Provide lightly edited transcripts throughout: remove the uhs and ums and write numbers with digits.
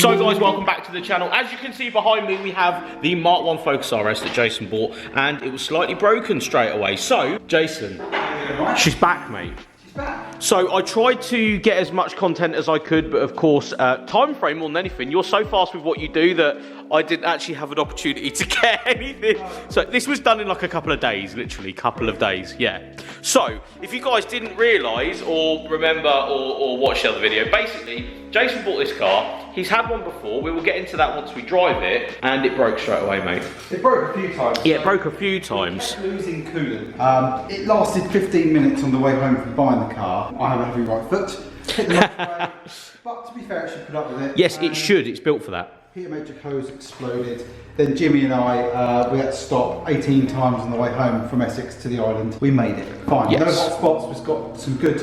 So guys, welcome back to the channel. As you can see behind me, we have the Mark 1 Focus RS that Jason bought, and it was slightly broken straight away. So, Jason, she's back, mate. So I tried to get as much content as I could, but of course, time frame more than anything. You're so fast with what you do that I didn't actually have an opportunity to get anything. So this was done in like a couple of days, literally a couple of days, yeah. So if you guys didn't realise or remember or watch the other video, basically Jason bought this car. He's had one before. We will get into that once we drive it, and it broke straight away, mate. It broke a few times. Yeah, it broke a few times. Kept losing coolant. It lasted 15 minutes on the way home from buying the car. I have a heavy right foot. Hit the motorway, but to be fair, it should put up with it. Yes, it should. It's built for that. Heater major hose exploded. Then Jimmy and I, we had to stop 18 times on the way home from Essex to the island. We made it. Fine. Yes. No hot spots. We've got some good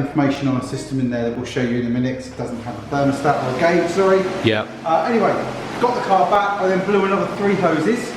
information on a system in there that we'll show you in a minute. It doesn't have a thermostat or a gauge, sorry. Yeah. Anyway, got the car back. I then blew another 3 hoses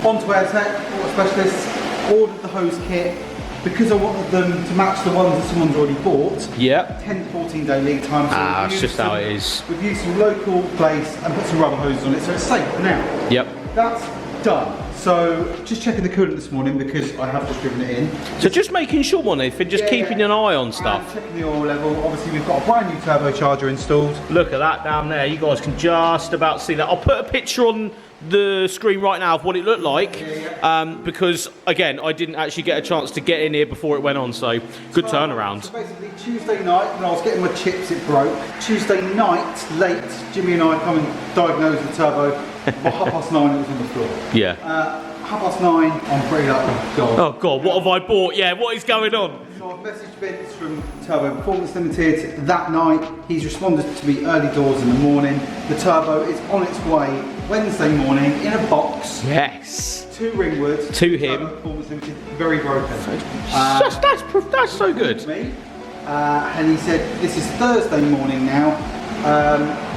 onto AirTech, water specialists, ordered the hose kit. Because I wanted them to match the ones that someone's already bought. Yeah. 10 to 14 day lead time. So That's just how it is. We've used some local place and put some rubber hoses on it, so it's safe for now. Yep. That's done. So just checking the coolant this morning because I have just driven it in. So just making sure on anything, just keeping an eye on stuff. And checking the oil level. Obviously we've got a brand new turbocharger installed. Look at that down there. You guys can just about see that. I'll put a picture on the screen right now of what it looked like, because again I didn't actually get a chance to get in here before it went on, so good turnaround. So basically Tuesday night when I was getting my chips it broke. Tuesday night late Jimmy and I come and diagnose the turbo. By 9:30 it was on the floor. Yeah. 9:30 I'm pretty like, oh god. Oh god, what have I bought? Yeah, what is going on? So I've messaged Vince from Turbo Performance Limited that night. He's responded to me early doors in the morning. The turbo is on its way Wednesday morning in a box. Yes. To Ringwood. To him. Turbo Performance Limited, very broken. That's so good. Me, and he said, this is Thursday morning now.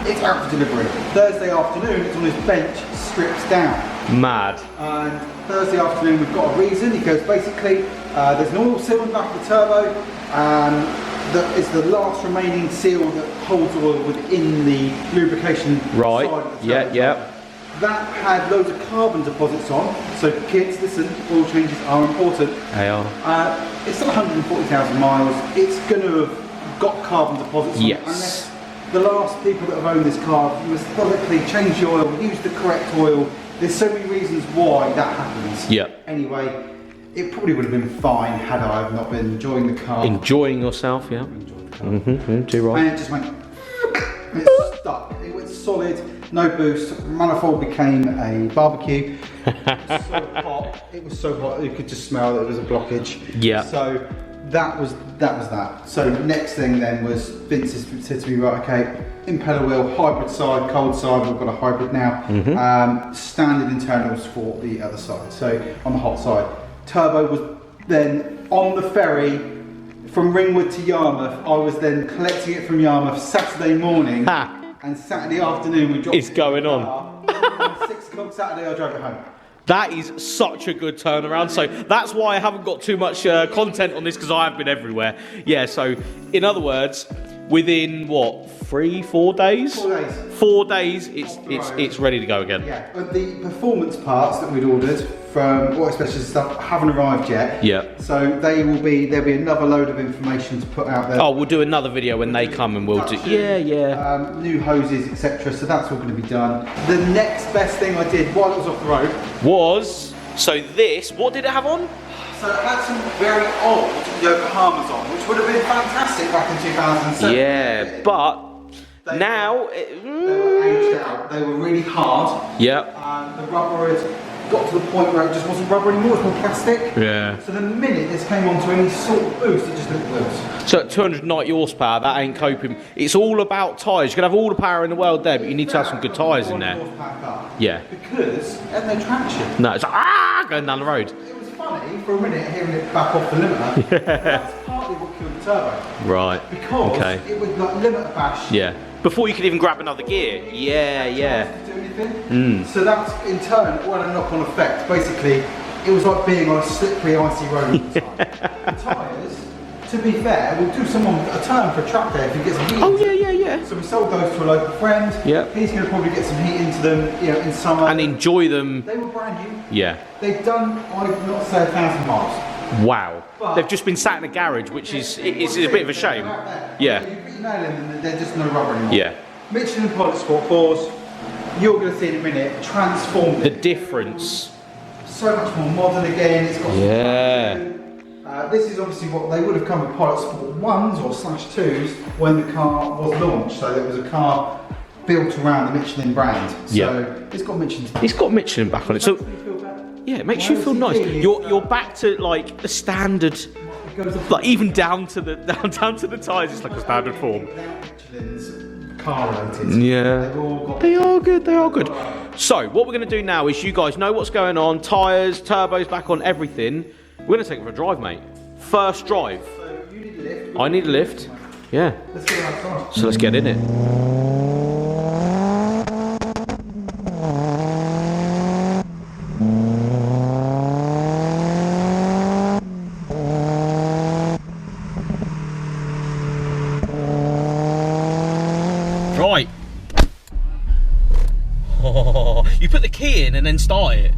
It's out for delivery. Thursday afternoon, it's on his bench, stripped down. Mad. And Thursday afternoon we've got a reason. He goes, basically, there's an oil seal in the back of the turbo, that is the last remaining seal that holds oil within the lubrication right. side of the turbo. Yeah. That had loads of carbon deposits on, so kids, listen, oil changes are important. They are. It's still 140,000 miles. It's going to have got carbon deposits on it, unless the last people that have owned this car methodically change the oil, use the correct oil. There's so many reasons why that happens. Yeah. Anyway, it probably would have been fine had I not been enjoying the car. Enjoying yourself, yeah. Too right. And it just went, and it stuck. It went solid, no boost. Manifold became a barbecue. It was so hot. It was so hot. You could just smell that it was a blockage. Yeah. So that was that. So next thing then was Vince said to me, right, okay, impeller wheel, hybrid side, cold side. We've got a hybrid now. Standard internals for the other side. So on the hot side, turbo was then on the ferry from Ringwood to Yarmouth. I was then collecting it from Yarmouth Saturday morning, and Saturday afternoon we dropped it's going on. And 6 o'clock Saturday I drove it home. That is such a good turnaround. So that's why I haven't got too much content on this, because I have been everywhere. Yeah, so in other words, within what, 3-4 days? 4 days. 4 days, it's ready to go again. Yeah, but the performance parts that we'd ordered from Auto Specialist stuff haven't arrived yet. Yeah. So there'll be another load of information to put out there. Oh, we'll do another video when they come and we'll do. Yeah. New hoses, etc. So that's all going to be done. The next best thing I did while it was off the road was, so this, what did it have on? So it had some very old Yokohamas on, which would have been fantastic back in 2007. Yeah, but now they were aged out. They were really hard. Yeah. And the rubber had got to the point where it just wasn't rubber anymore, it was more plastic. Yeah. So the minute this came onto any sort of boost, it just didn't lose. So at 290 horsepower, that ain't coping. It's all about tyres. You can have all the power in the world there, but you need to have some good tyres in there. Yeah. Because it had no traction. No, it's like, going down the road. It was funny for a minute hearing it back off the limiter. That's partly what killed the turbo. Right. Because it would like limiter bash. Yeah. Before you could even grab another gear. Yeah. To do anything. So that's in turn what had a knock-on effect. Basically, it was like being on a slippery, icy road all the time. The tyres to be fair, we'll do someone a turn for a track day if he gets some heat. Oh yeah. So we sold those to a local friend. Yep. He's going to probably get some heat into them, you know, in summer. And enjoy them. They were brand new. Yeah. They've done, I'd not say 1,000 miles. Wow. But they've just been sat in a garage, which is a bit of a shame. Yeah. You put your nail in them, they're just no rubber anymore. Yeah. Michelin Pilot Sport 4s, you're going to see in a minute, transformed. The difference. So much more modern again. It's got this is obviously what they would have come with Pilot Sport 1s or /2s when the car was launched. So there was a car built around the Michelin brand. So it's got Michelin. It's got Michelin back on it. So yeah, it makes you feel nice. You're back to like a standard, like even down to the tyres. It's like a standard form. Michelin's car related. Yeah, they are good. They are good. So what we're going to do now is you guys know what's going on. Tyres, turbos back on, everything. We're going to take it for a drive, mate. First drive. So you need a lift. I need a lift. Yeah. Let's get outside. So let's get in it. Right. Oh, you put the key in and then start it.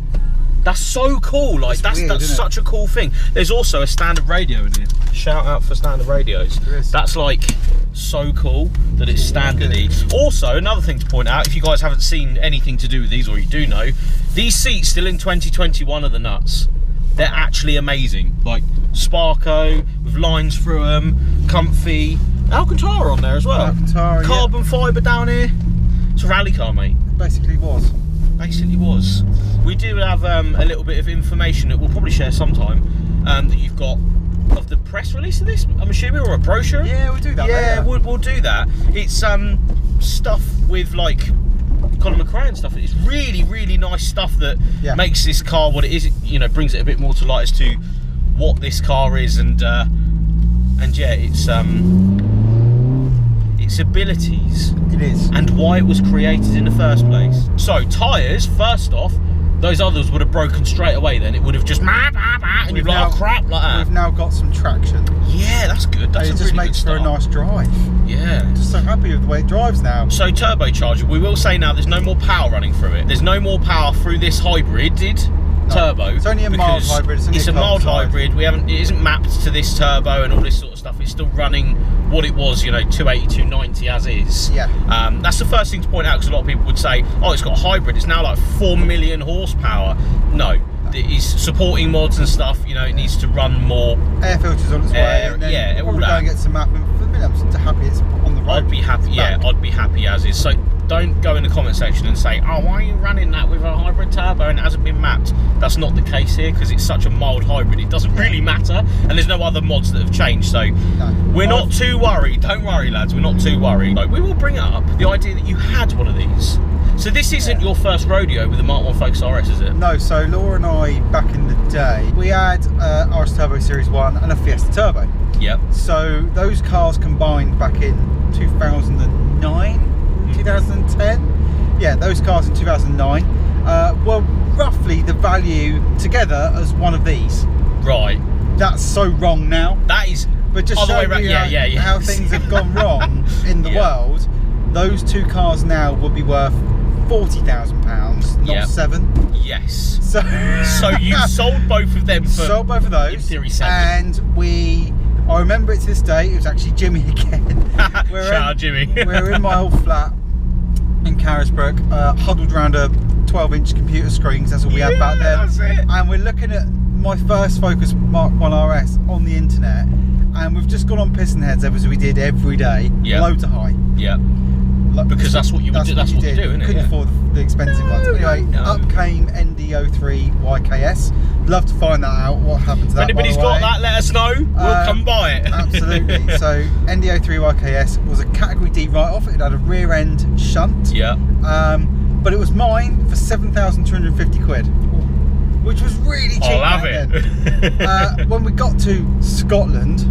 That's so cool. Like that's such a cool thing. There's also a standard radio in here. Shout out for standard radios. That's like so cool that it's standardy. Also, another thing to point out, if you guys haven't seen anything to do with these, or you do know, these seats still in 2021 are the nuts. They're actually amazing. Like Sparko with lines through them, comfy. Alcantara on there as well. Alcantara, carbon fibre down here. It's a rally car, mate. Basically was. Basically was. We do have a little bit of information that we'll probably share sometime that you've got of the press release of this, I'm assuming, or a brochure. Yeah, we'll do that. Yeah, we'll do that. It's stuff with like Colin McRae and stuff. It's really, really nice stuff that makes this car what it is. You know, brings it a bit more to light as to what this car is, and yeah, it's abilities. It is. And why it was created in the first place. So tyres, first off, those others would have broken straight away then. It would have just and you'd be like, oh crap, like that. We've now got some traction. Yeah, that's good. That's it a just really makes good for a nice drive. Yeah. I'm just so happy with the way it drives now. So turbocharger, we will say now there's no more power running through it. There's no more power through this hybrided turbo. It's only a mild hybrid. It's a mild hybrid. It isn't mapped to this turbo and all this sort of stuff. It's still running what it was, you know, 280, 290 as is. Yeah. That's the first thing to point out, because a lot of people would say, oh, it's got a hybrid. It's now like 4 million horsepower. No. It's supporting mods and stuff. You know, it needs to run more. Air filters on its way. And then yeah, we'll probably go and get some mapping. For me, I'm just happy it's on the road. I'd be happy. Yeah, I'd be happy as is. So don't go in the comment section and say, oh, why are you running that with a hybrid turbo and it hasn't been mapped? That's not the case here, because it's such a mild hybrid. It doesn't really matter, and there's no other mods that have changed. So we're not too worried. Don't worry, lads. We're not too worried. Like, we will bring up the idea that you had one of these. So this isn't your first rodeo with the Mark 1 Focus RS, is it? No, so Laura and I, back in the day, we had RS Turbo Series 1 and a Fiesta Turbo. Yep. So those cars combined back in 2009, 2010. Yeah, those cars in 2009 were roughly the value together as one of these. Right. That's so wrong now. That is. But just showing you how things have gone wrong in the world, those two cars now would be worth £40,000, not 7. Yes. So you sold both of them for. Sold both of those. In theory, 7. And I remember it to this day. It was actually Jimmy again. Shout out Jimmy. We're in my old flat in Carisbrooke, huddled around a 12-inch computer screen. That's all we had back then. That's it. And we're looking at my first Focus Mark 1 RS on the internet, and we've just gone on pissing heads as we did every day, low to high. Yeah. Because that's what you would do. That's what you do, isn't it? Couldn't afford the expensive ones. Anyway, up came ND03 YKS. Love to find that out. What happened to that? If anybody's got that, let us know. We'll come buy it. Absolutely. So ND03 YKS was a Category D write-off. It had a rear end shunt. Yeah. But it was mine for £7,250, which was really cheap. I'll have it. When we got to Scotland.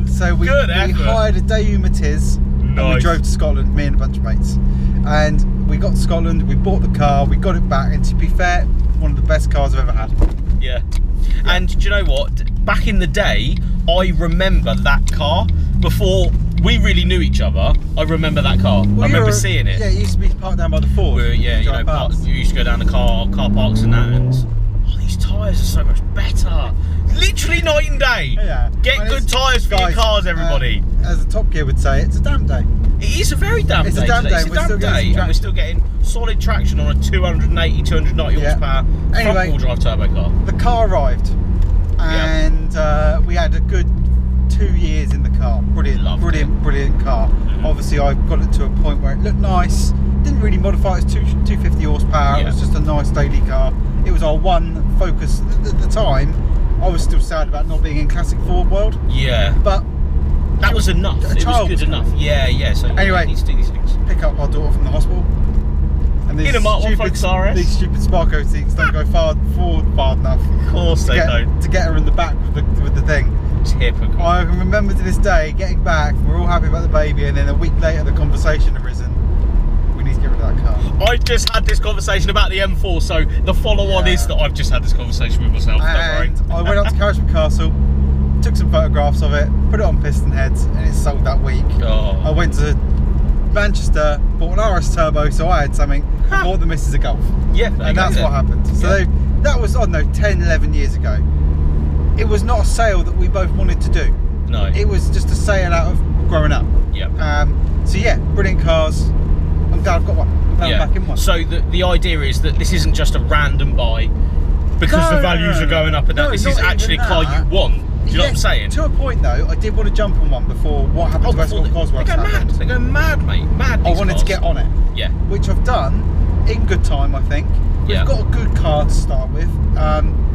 So we hired a Daewoo Matiz. Nice. And we drove to Scotland, me and a bunch of mates. And we got to Scotland, we bought the car, we got it back, and to be fair, one of the best cars I've ever had. Yeah. And do you know what? back in the day, I remember that car before we really knew each other. I remember that car. I remember seeing it. Yeah, it used to be parked down by the Ford. Yeah, you know, you used to go down the car parks and that, and oh, these tyres are so much better. Literally night and day. Yeah. Get good tyres for your cars, everybody. As the Top Gear would say, it's a damn day. It is a very damn day. It's a damn day. And we're still getting solid traction on a 280, 290 horsepower front-wheel drive turbo car. The car arrived, and we had a good 2 years in the car. Brilliant car. Obviously, I got it to a point where it looked nice. Didn't really modify it. It's 250 horsepower. It was just a nice daily car. It was our one focus at the time. I was still sad about not being in classic Ford world. Yeah. But that was enough. It was good enough. Yeah. So anyway, need to do these things. Pick up our daughter from the hospital. And in a Mark 1 Focus RS. These stupid Sparko seats don't go forward far enough. Of course they don't. To get her in the back with the thing. Typical. I can remember to this day getting back. We're all happy about the baby, and then a week later, the conversation arisen. We need to get rid of that car. I just had this conversation about the M4, so the follow-on is that I've just had this conversation with myself. And I went up to Carriageford Castle, took some photographs of it, put it on piston heads, and it sold that week. Oh. I went to Manchester, bought an RS Turbo, so I had something. Bought the missus a Golf. Yeah, and that's what happened. So that was, I don't know, 10, 11 years ago. It was not a sale that we both wanted to do. No. It was just a sale out of growing up. Yeah. So yeah, brilliant cars. I'm glad I've got one. I'm glad I'm back in one. So the idea is that this isn't just a random buy because the values are going up and down. This is actually a car you want. Do you know what I'm saying? To a point though, I did want to jump on one before what happened to Westport Cosworth. They go mad. They go mad, mate. Mad. I wanted to get on it. Yeah. Which I've done in good time, I think. We've got a good car to start with.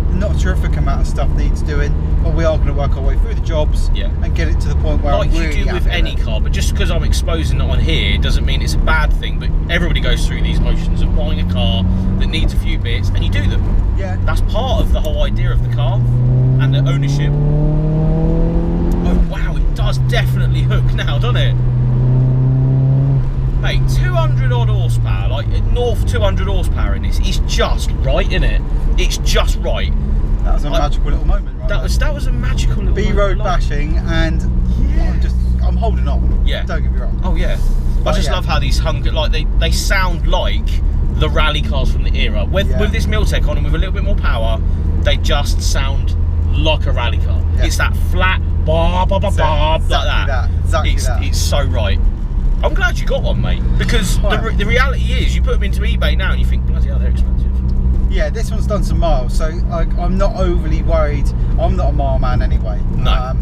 Not a terrific amount of stuff needs doing, but we are going to work our way through the jobs and get it to the point where like I'm really you do with any car. But just because I'm exposing it on here doesn't mean it's a bad thing. But everybody goes through these motions of buying a car that needs a few bits, and you do them. Yeah. That's part of the whole idea of the car and the ownership. Oh wow, it does definitely hook now, doesn't it? Mate, 200 odd horsepower, like north 200 horsepower in this, is just right, isn't it? It's just right. That was a magical little moment, right? That was a magical little B-road bashing, and I'm holding on. Yeah. Don't get me wrong. Oh yeah. I just love how these they sound like the rally cars from the era. With this Miltech on them with a little bit more power, they just sound like a rally car. Yeah. It's that flat like that. Exactly that. It's so right. I'm glad you got one, mate, because the reality is you put them into eBay now and you think, bloody hell, they're expensive. Yeah, this one's done some miles, so I'm not overly worried. I'm not a mile man anyway. No.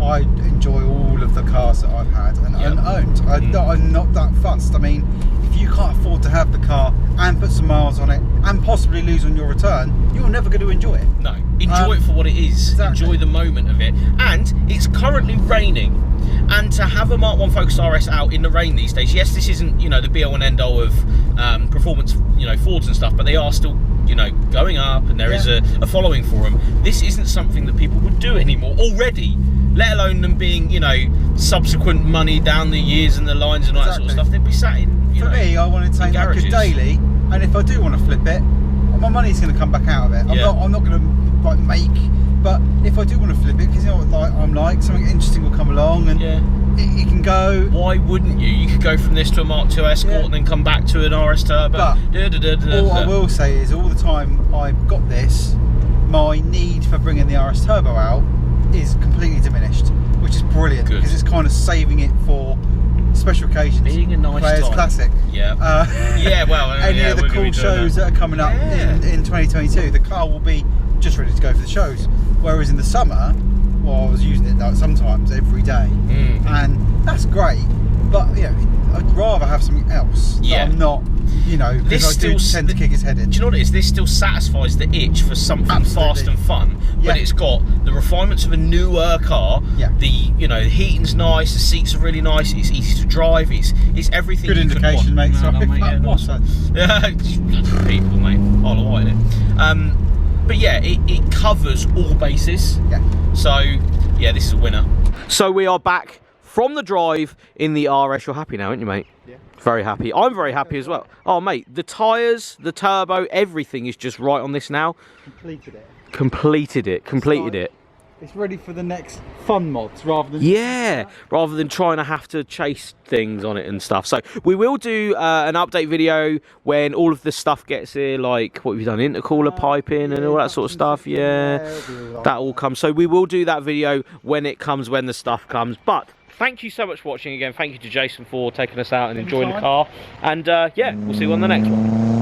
I enjoy all of the cars that I've had and owned. I'm not that fussed. I mean, if you can't afford to have the car and put some miles on it and possibly lose on your return, you're never going to enjoy it. No, enjoy it for what it is. Exactly. Enjoy the moment of it. And it's currently raining. And to have a Mark 1 Focus RS out in the rain these days, yes, this isn't, the be-all and end-all of performance, Fords and stuff, but they are still, going up, and there is a following for them. This isn't something that people would do anymore already, let alone them being, subsequent money down the years and the lines and all that sort of stuff. They'd be sat in, For me, I want to take like a daily, and if I do want to flip it, my money's going to come back out of it. I'm not going to make. But if I do want to flip it, because I'm like, something interesting will come along and it can go. Why wouldn't you? You could go from this to a Mark 2 Escort and then come back to an RS Turbo. But all I will say is, all the time I've got this, my need for bringing the RS Turbo out is completely diminished, which is brilliant because it's kind of saving it for special occasions. Being a nice Players time. Classic. Yeah. Any of the cool shows that are coming up in 2022, the car will be just ready to go for the shows. Whereas in the summer, I was using it sometimes every day, and that's great. But I'd rather have something else. That I'm not, because I do tend to kick his head in. Do you know what it is? This still satisfies the itch for something fast and fun, but it's got the refinements of a newer car. Yeah. The heating's nice, the seats are really nice, it's easy to drive, it's everything. Good indication, mate. Sorry. People, mate. I'll avoid it. But yeah, it covers all bases. Yeah. So yeah, this is a winner. So we are back from the drive in the RS. You're happy now, aren't you, mate? Yeah. Very happy. I'm very happy as well. Oh, mate, the tyres, the turbo, everything is just right on this now. Completed it. Completed it. It's ready for the next fun mods rather than... Yeah, rather than trying to have to chase things on it and stuff. So we will do an update video when all of the stuff gets here, like what we've done, intercooler piping and all that sort of stuff. Yeah, that all comes. So we will do that video when it comes, when the stuff comes. But thank you so much for watching again. Thank you to Jason for taking us out and enjoying the car. And yeah, we'll see you on the next one.